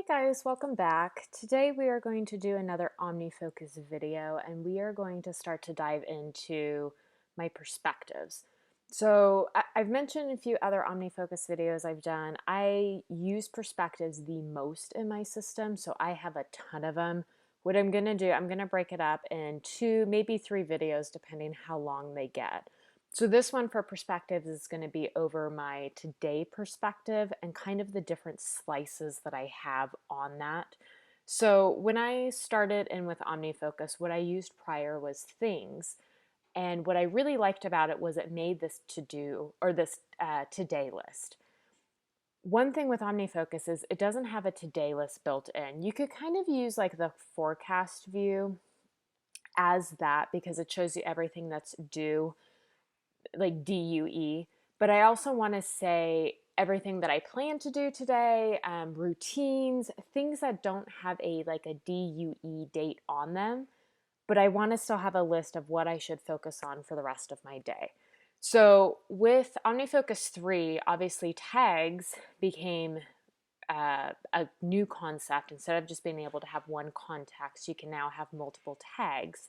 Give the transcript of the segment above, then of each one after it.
Hey guys, welcome back. Today we are going to do another OmniFocus video and we are going to start to dive into my perspectives. So I've mentioned a few other OmniFocus videos I've done. I use perspectives the most in my system, so I have a ton of them. What I'm going to do, I'm going to break it up in 2, maybe 3 videos depending how long they get. So this one for perspectives is going to be over my today perspective and kind of the different slices that I have on that. So when I started in with OmniFocus, what I used prior was things. And what I really liked about it was it made this to-do or this today list. One thing with OmniFocus is it doesn't have a today list built in. You could kind of use like the forecast view as that because it shows you everything that's due, like DUE, but I also want to say everything that I plan to do today, routines, things that don't have a DUE date on them, but I want to still have a list of what I should focus on for the rest of my day. So with OmniFocus 3, obviously tags became a new concept. Instead of just being able to have one context, you can now have multiple tags.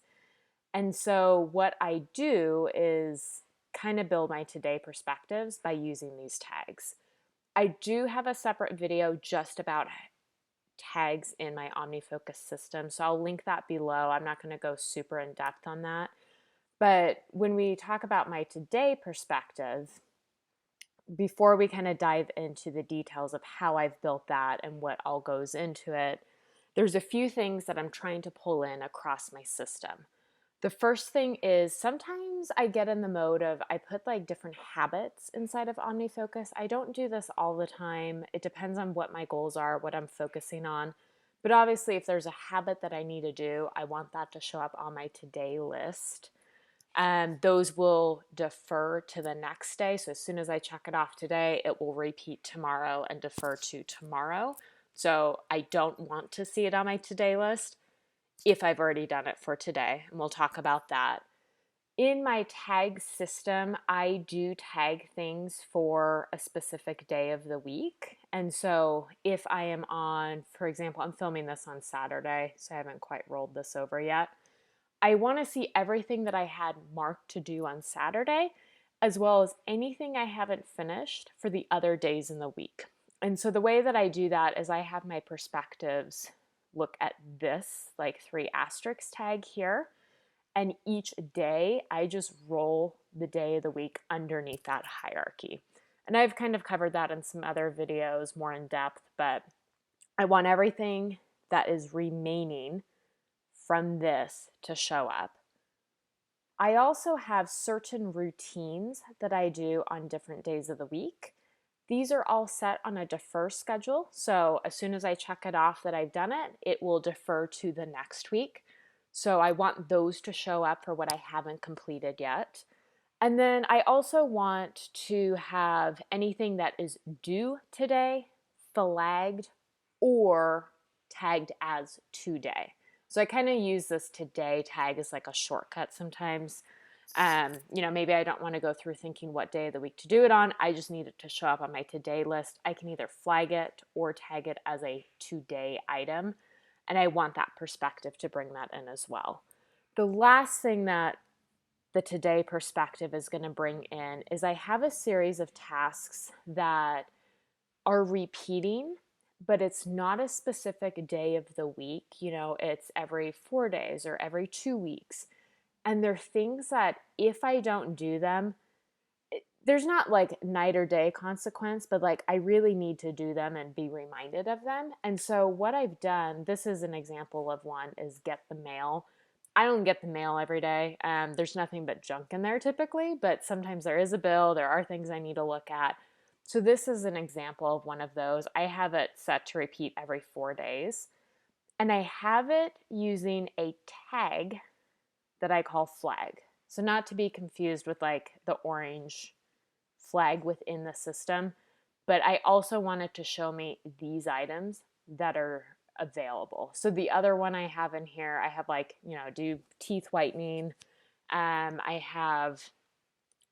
And so what I do is kind of build my today perspectives by using these tags. I do have a separate video just about tags in my OmniFocus system, so I'll link that below. I'm not going to go super in depth on that. But when we talk about my today perspective, before we kind of dive into the details of how I've built that and what all goes into it, there's a few things that I'm trying to pull in across my system. The first thing is sometimes I get in the mode of I put like different habits inside of OmniFocus. I don't do this all the time. It depends on what my goals are, what I'm focusing on. But obviously, if there's a habit that I need to do, I want that to show up on my today list. Those will defer to the next day. So as soon as I check it off today, it will repeat tomorrow and defer to tomorrow. So I don't want to see it on my today list if I've already done it for today, and we'll talk about that. In my tag system, I do tag things for a specific day of the week. And so if I am on, for example, I'm filming this on Saturday, so I haven't quite rolled this over yet. I want to see everything that I had marked to do on Saturday, as well as anything I haven't finished for the other days in the week. And so the way that I do that is I have my perspectives look at this like 3 asterisks tag here. And each day I just roll the day of the week underneath that hierarchy. And I've kind of covered that in some other videos more in depth, but I want everything that is remaining from this to show up. I also have certain routines that I do on different days of the week. These are all set on a defer schedule. So as soon as I check it off that I've done it, it will defer to the next week. So I want those to show up for what I haven't completed yet. And then I also want to have anything that is due today flagged or tagged as today. So I kind of use this today tag as like a shortcut sometimes. Maybe I don't want to go through thinking what day of the week to do it on. I just need it to show up on my today list. I can either flag it or tag it as a today item. And I want that perspective to bring that in as well. The last thing that the today perspective is going to bring in is I have a series of tasks that are repeating, but it's not a specific day of the week. It's every 4 days or every 2 weeks. And they're things that if I don't do them, there's not like night or day consequence, but like I really need to do them and be reminded of them. And so what I've done, this is an example of one, is get the mail. I don't get the mail every day. There's nothing but junk in there typically, but sometimes there is a bill. There are things I need to look at. So this is an example of one of those. I have it set to repeat every 4 days. And I have it using a tag that I call flag. So not to be confused with like the orange flag within the system, but I also wanted to show me these items that are available. So the other one I have in here, I have do teeth whitening. I have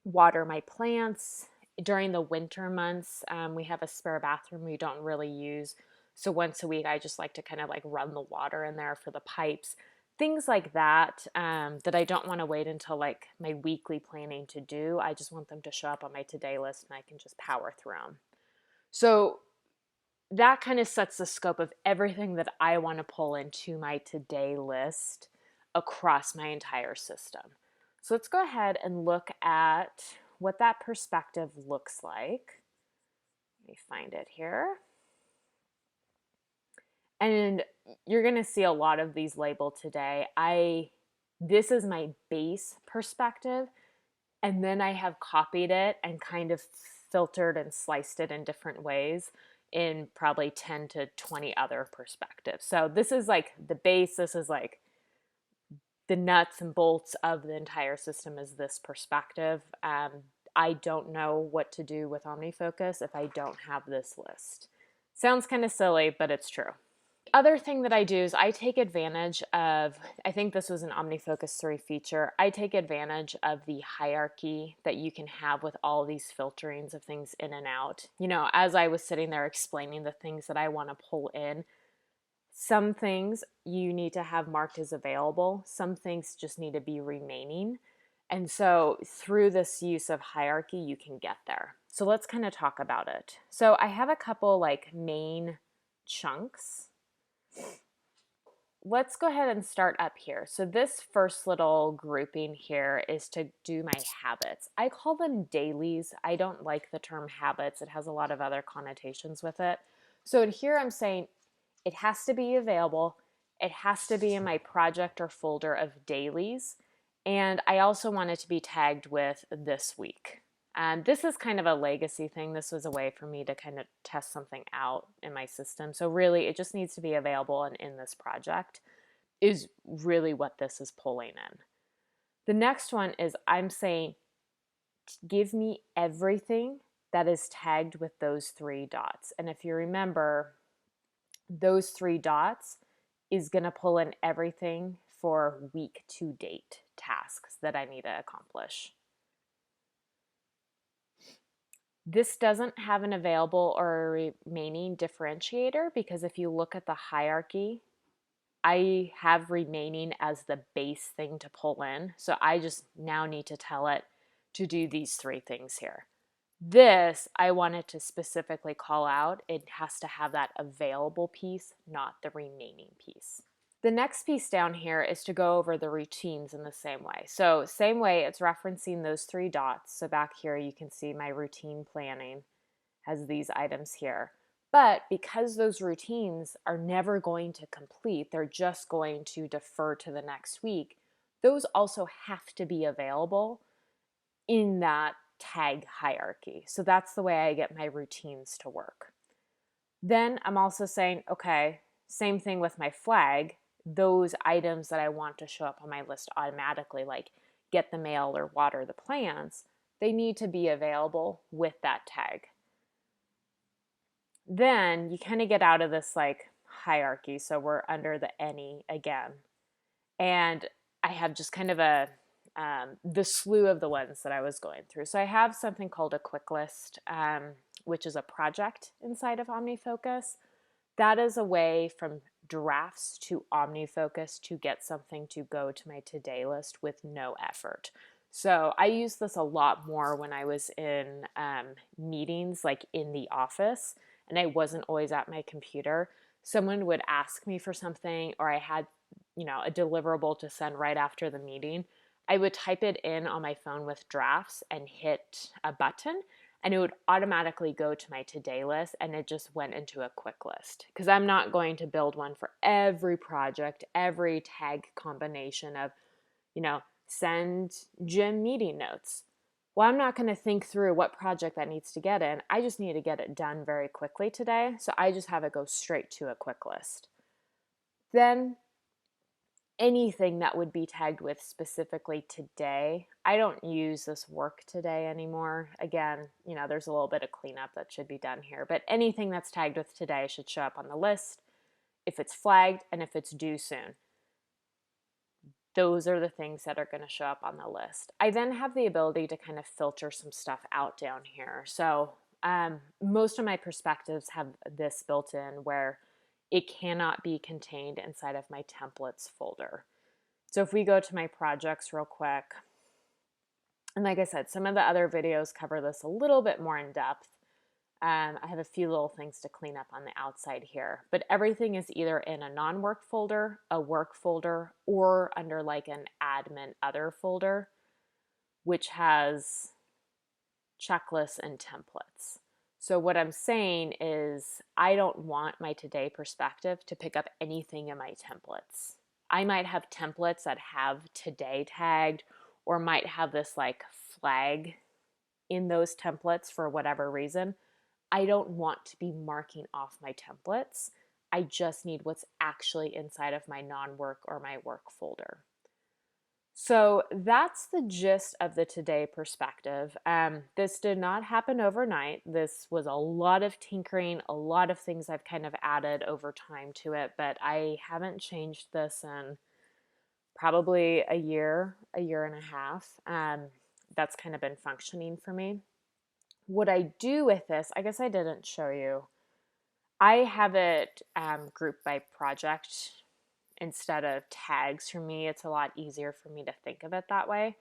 water my plants. During the winter months, we have a spare bathroom we don't really use. So once a week, I just like to kind of like run the water in there for the pipes, things like that, that I don't want to wait until like my weekly planning to do. I just want them to show up on my to-do list and I can just power through them. So that kind of sets the scope of everything that I want to pull into my to-do list across my entire system. So let's go ahead and look at what that perspective looks like. Let me find it here. And you're going to see a lot of these labeled today. This is my base perspective, and then I have copied it and kind of filtered and sliced it in different ways in probably 10 to 20 other perspectives. So this is like the base. This is like the nuts and bolts of the entire system is this perspective. I don't know what to do with OmniFocus if I don't have this list. Sounds kind of silly, but it's true. Other thing that I do is I take advantage of, I think this was an OmniFocus 3 feature, I take advantage of the hierarchy that you can have with all these filterings of things in and out. You know, as I was sitting there explaining the things that I want to pull in, some things you need to have marked as available, some things just need to be remaining. And so through this use of hierarchy, you can get there. So let's kind of talk about it. So I have a couple like main chunks. Let's go ahead and start up here. So this first little grouping here is to do my habits. I call them dailies. I don't like the term habits. It has a lot of other connotations with it. So in here I'm saying it has to be available. It has to be in my project or folder of dailies. And I also want it to be tagged with this week. This is kind of a legacy thing. This was a way for me to kind of test something out in my system. So really, it just needs to be available and in this project is really what this is pulling in. The next one is I'm saying, give me everything that is tagged with those 3 dots. And if you remember, those 3 dots is going to pull in everything for week to date tasks that I need to accomplish. This doesn't have an available or a remaining differentiator because if you look at the hierarchy, I have remaining as the base thing to pull in. So I just now need to tell it to do these 3 things here. This, I want it to specifically call out. It has to have that available piece, not the remaining piece. The next piece down here is to go over the routines in the same way. So same way, it's referencing those 3 dots. So back here you can see my routine planning has these items here. But because those routines are never going to complete, they're just going to defer to the next week, those also have to be available in that tag hierarchy. So that's the way I get my routines to work. Then I'm also saying, okay, same thing with my flag. Those items that I want to show up on my list automatically, like get the mail or water the plants, they need to be available with that tag. Then you kind of get out of this like hierarchy. So we're under the any again. And I have just kind of the slew of the ones that I was going through. So I have something called a quick list, which is a project inside of OmniFocus. That is a way from drafts to OmniFocus to get something to go to my to-do list with no effort. So I use this a lot more when I was in meetings, like in the office, and I wasn't always at my computer. Someone would ask me for something, or I had, a deliverable to send right after the meeting. I would type it in on my phone with drafts and hit a button, and it would automatically go to my to-do list, and it just went into a quick list because I'm not going to build one for every project, every tag combination of, send Jim meeting notes. Well, I'm not going to think through what project that needs to get in. I just need to get it done very quickly today, so I just have it go straight to a quick list. Then anything that would be tagged with specifically today. I don't use this work today anymore. Again, there's a little bit of cleanup that should be done here, but anything that's tagged with today should show up on the list if it's flagged and if it's due soon. Those are the things that are going to show up on the list. I then have the ability to kind of filter some stuff out down here. So Most of my perspectives have this built in where it cannot be contained inside of my templates folder. So if we go to my projects real quick, and like I said, some of the other videos cover this a little bit more in depth. I have a few little things to clean up on the outside here, but everything is either in a non-work folder, a work folder, or under like an admin other folder, which has checklists and templates. So what I'm saying is I don't want my today perspective to pick up anything in my templates. I might have templates that have today tagged or might have this like flag in those templates for whatever reason. I don't want to be marking off my templates. I just need what's actually inside of my non-work or my work folder. So that's the gist of the today perspective. This did not happen overnight. This was a lot of tinkering, a lot of things I've kind of added over time to it, but I haven't changed this in probably a year and a half. That's kind of been functioning for me. What I do with this, I guess I didn't show you. I have it grouped by project instead of tags. For me, it's a lot easier for me to think of it that way.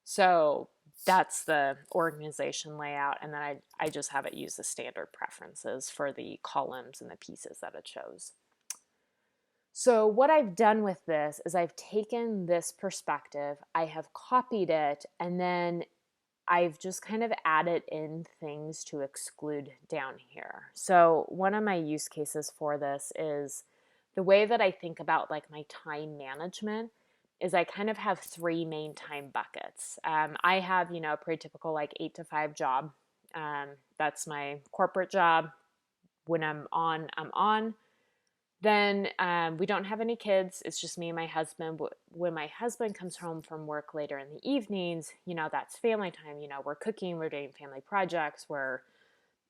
So that's the organization layout. And then I just have it use the standard preferences for the columns and the pieces that it shows. So what I've done with this is I've taken this perspective, I have copied it, and then I've just kind of added in things to exclude down here. So one of my use cases for this is the way that I think about like my time management is I kind of have three main time buckets. I have, a pretty typical like 8 to 5 job. That's my corporate job. When I'm on, I'm on. Then we don't have any kids. It's just me and my husband. When my husband comes home from work later in the evenings, that's family time. We're cooking, we're doing family projects, we're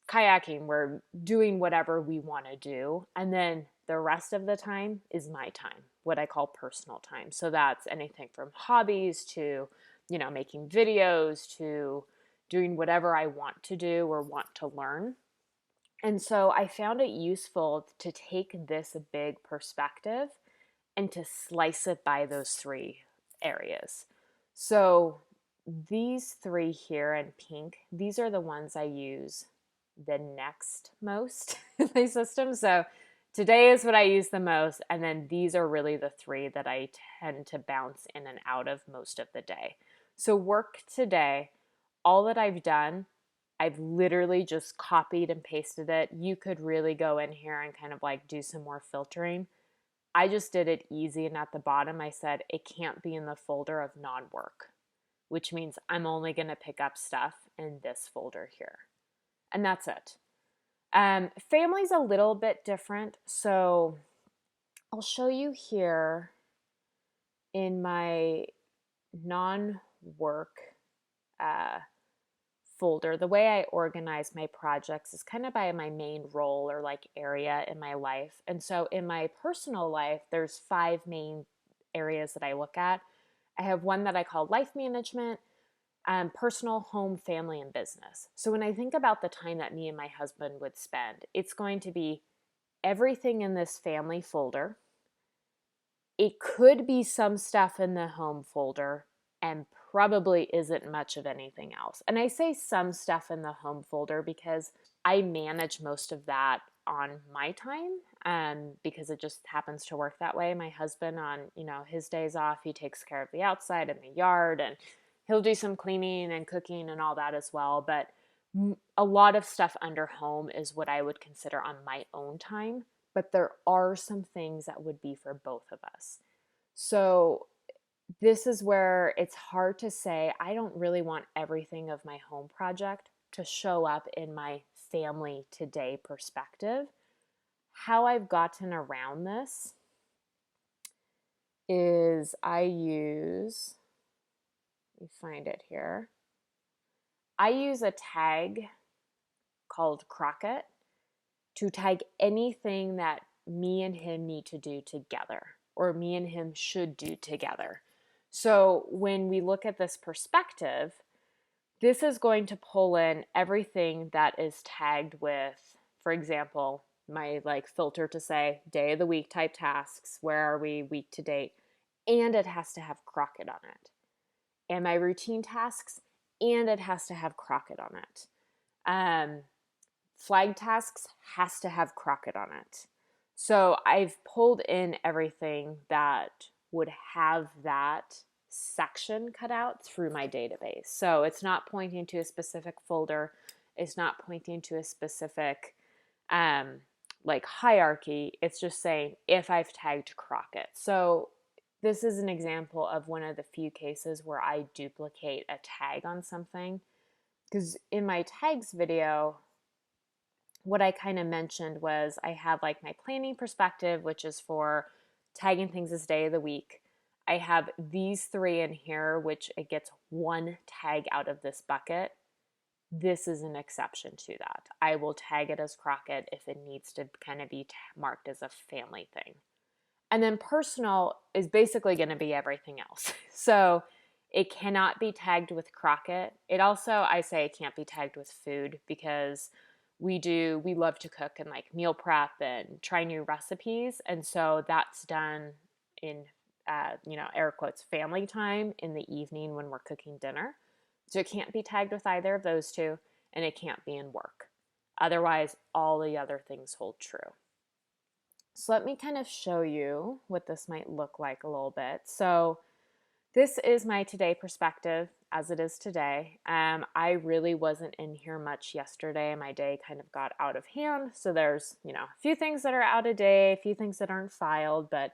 kayaking, we're doing whatever we want to do. And then the rest of the time is my time, what I call personal time. So that's anything from hobbies to, making videos to doing whatever I want to do or want to learn. And so I found it useful to take this big perspective and to slice it by those three areas. So these three here in pink, these are the ones I use the next most in my system. So today is what I use the most. And then these are really the three that I tend to bounce in and out of most of the day. So work today, all that I've done, I've literally just copied and pasted it. You could really go in here and kind of like do some more filtering. I just did it easy, and at the bottom I said it can't be in the folder of non-work, which means I'm only going to pick up stuff in this folder here. And that's it. Family's a little bit different. So I'll show you here in my non-work folder. The way I organize my projects is kind of by my main role or like area in my life. And so in my personal life, there's 5 main areas that I look at. I have one that I call life management, personal, home, family, and business. So when I think about the time that me and my husband would spend, it's going to be everything in this family folder. It could be some stuff in the home folder and probably isn't much of anything else. And I say some stuff in the home folder because I manage most of that on my time because it just happens to work that way. My husband on, his days off, he takes care of the outside and the yard, and he'll do some cleaning and cooking and all that as well. But a lot of stuff under home is what I would consider on my own time. But there are some things that would be for both of us. So this is where it's hard to say, I don't really want everything of my home project to show up in my family today perspective. How I've gotten around this is let me find it here. I use a tag called Crockett to tag anything that me and him need to do together or me and him should do together. So when we look at this perspective, this is going to pull in everything that is tagged with, for example, my like filter to say day of the week type tasks, where are we week to date, and it has to have Crockett on it. And my routine tasks, and it has to have Crockett on it. Flag tasks has to have Crockett on it. So I've pulled in everything that would have that section cut out through my database. So it's not pointing to a specific folder. It's not pointing to a specific like hierarchy. It's just saying if I've tagged Crockett. So this is an example of one of the few cases where I duplicate a tag on something. Because in my tags video, what I kind of mentioned was I have like my planning perspective, which is for tagging things as day of the week. I have these three in here, which it gets one tag out of this bucket. This is an exception to that. I will tag it as Crockett if it needs to kind of be marked as a family thing. And then personal is basically going to be everything else. So it cannot be tagged with Crockett. It also, I say it can't be tagged with food because we love to cook and like meal prep and try new recipes. And so that's done in, air quotes, family time in the evening when we're cooking dinner. So it can't be tagged with either of those two, and it can't be in work. Otherwise, all the other things hold true. So let me kind of show you what this might look like a little bit. So this is my today perspective as it is today. I really wasn't in here much yesterday. My day kind of got out of hand. So there's, a few things that are out of date, a few things that aren't filed, but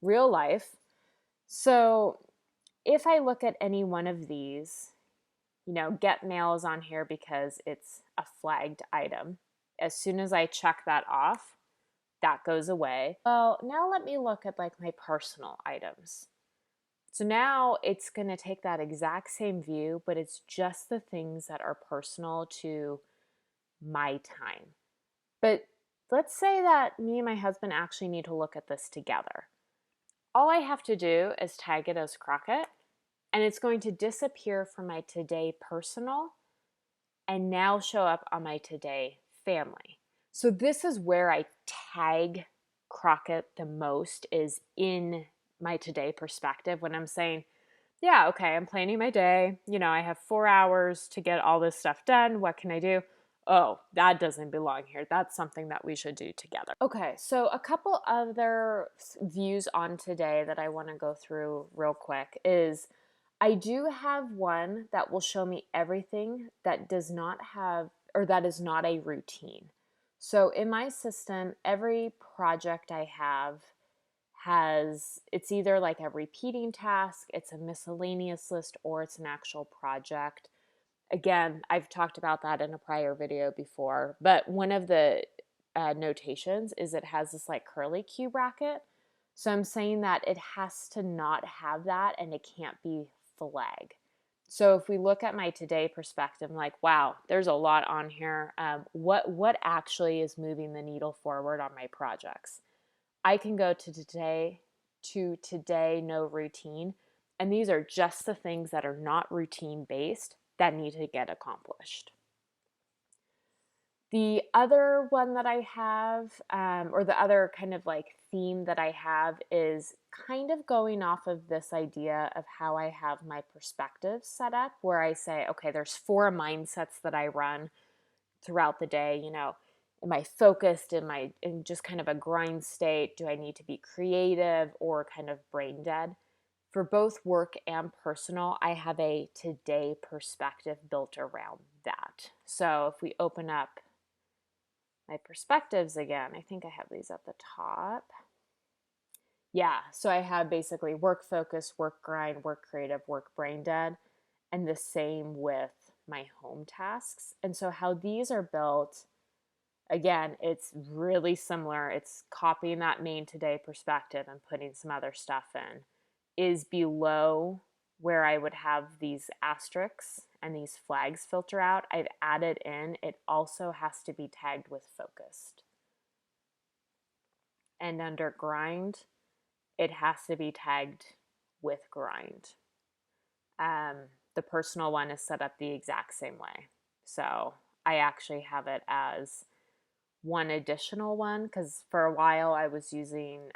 real life. So if I look at any one of these, get mail is on here because it's a flagged item. As soon as I check that off, that goes away. Well, now let me look at like my personal items. So now it's going to take that exact same view, but it's just the things that are personal to my time. But let's say that me and my husband actually need to look at this together. All I have to do is tag it as Crockett, and it's going to disappear from my today personal and now show up on my today family. So this is where I tag Crockett the most, is in my today perspective when I'm saying, yeah, okay, I'm planning my day. I have 4 hours to get all this stuff done. What can I do? Oh, that doesn't belong here. That's something that we should do together. Okay, so a couple other views on today that I want to go through real quick is I do have one that will show me everything that does not have, or that is not a routine. So in my system, every project I have it's either like a repeating task, it's a miscellaneous list, or it's an actual project. Again, I've talked about that in a prior video before, but one of the notations is it has this like curly Q bracket. So I'm saying that it has to not have that, and it can't be flag. So if we look at my today perspective, I'm like, wow, there's a lot on here. What actually is moving the needle forward on my projects? I can go to today, no routine. And these are just the things that are not routine based that need to get accomplished. The other one that I have, or the other kind of like theme that I have, is kind of going off of this idea of how I have my perspective set up, where I say, okay, there's 4 mindsets that I run throughout the day. Am I focused? Am I in just kind of a grind state? Do I need to be creative or kind of brain dead? For both work and personal, I have a today perspective built around that. So if we open up my perspectives again, I think I have these at the top. Yeah, so I have basically work focus, work grind, work creative, work brain dead, and the same with my home tasks. And so how these are built, again, it's really similar. It's copying that main today perspective and putting some other stuff in. Is below where I would have these asterisks and these flags filter out, I've added in, it also has to be tagged with focused. And under grind, it has to be tagged with grind. the personal one is set up the exact same way. So I actually have it as one additional one because for a while I was using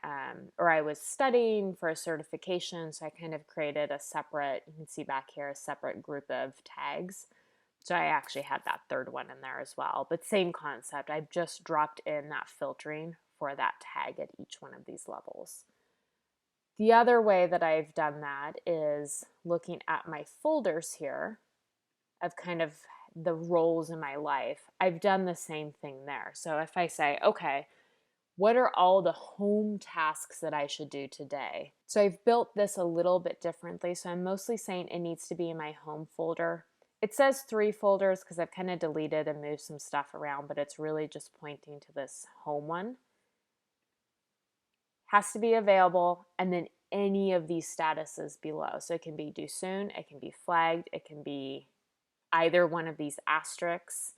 or I was studying for a certification. So I kind of created a separate, you can see back here, a separate group of tags. So I actually had that third one in there as well. But same concept. I've just dropped in that filtering for that tag at each one of these levels. The other way that I've done that is looking at my folders here of kind of the roles in my life. I've done the same thing there. So if I say, okay, what are all the home tasks that I should do today? So I've built this a little bit differently. So I'm mostly saying it needs to be in my home folder. It says 3 folders because I've kind of deleted and moved some stuff around, but it's really just pointing to this home one. Has to be available, and then any of these statuses below. So it can be due soon, it can be flagged, it can be either one of these asterisks,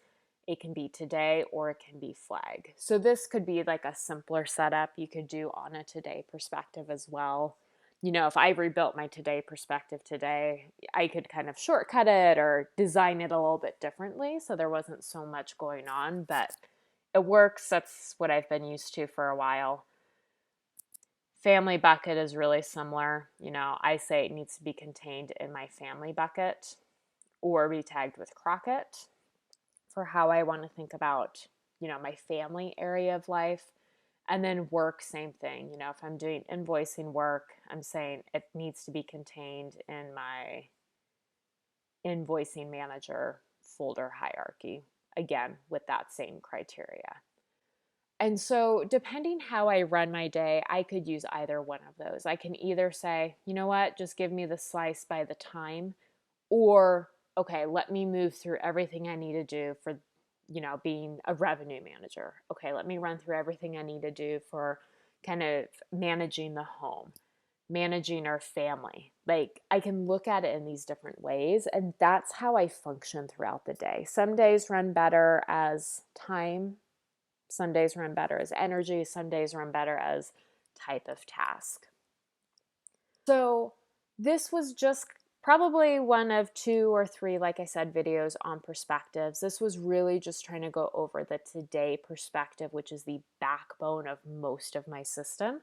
it can be today, or it can be flag. So this could be like a simpler setup you could do on a today perspective as well. You know, if I rebuilt my today perspective today, I could kind of shortcut it or design it a little bit differently so there wasn't so much going on, but it works. That's what I've been used to for a while. Family bucket is really similar. You know, I say it needs to be contained in my family bucket or be tagged with Crockett for how I want to think about, you know, my family area of life. And then work, same thing. You know, if I'm doing invoicing work, I'm saying it needs to be contained in my invoicing manager folder hierarchy, again, with that same criteria. And so, depending how I run my day, I could use either one of those. I can either say, you know what, just give me the slice by the time, or, okay, let me move through everything I need to do for, you know, being a revenue manager. Okay, let me run through everything I need to do for kind of managing the home, managing our family. Like, I can look at it in these different ways, and that's how I function throughout the day. Some days run better as time. Some days run better as energy. Some days run better as type of task. So this was just probably one of 2 or 3, like I said, videos on perspectives. This was really just trying to go over the today perspective, which is the backbone of most of my system.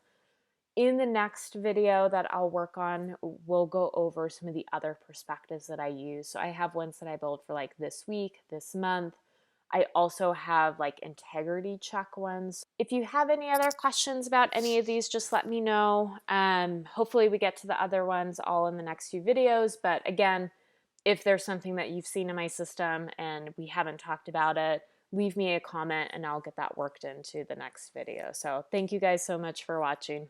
In the next video that I'll work on, we'll go over some of the other perspectives that I use. So I have ones that I build for like this week, this month. I also have like integrity check ones. If you have any other questions about any of these, just let me know. Hopefully we get to the other ones all in the next few videos. But again, if there's something that you've seen in my system and we haven't talked about it, leave me a comment and I'll get that worked into the next video. So thank you guys so much for watching.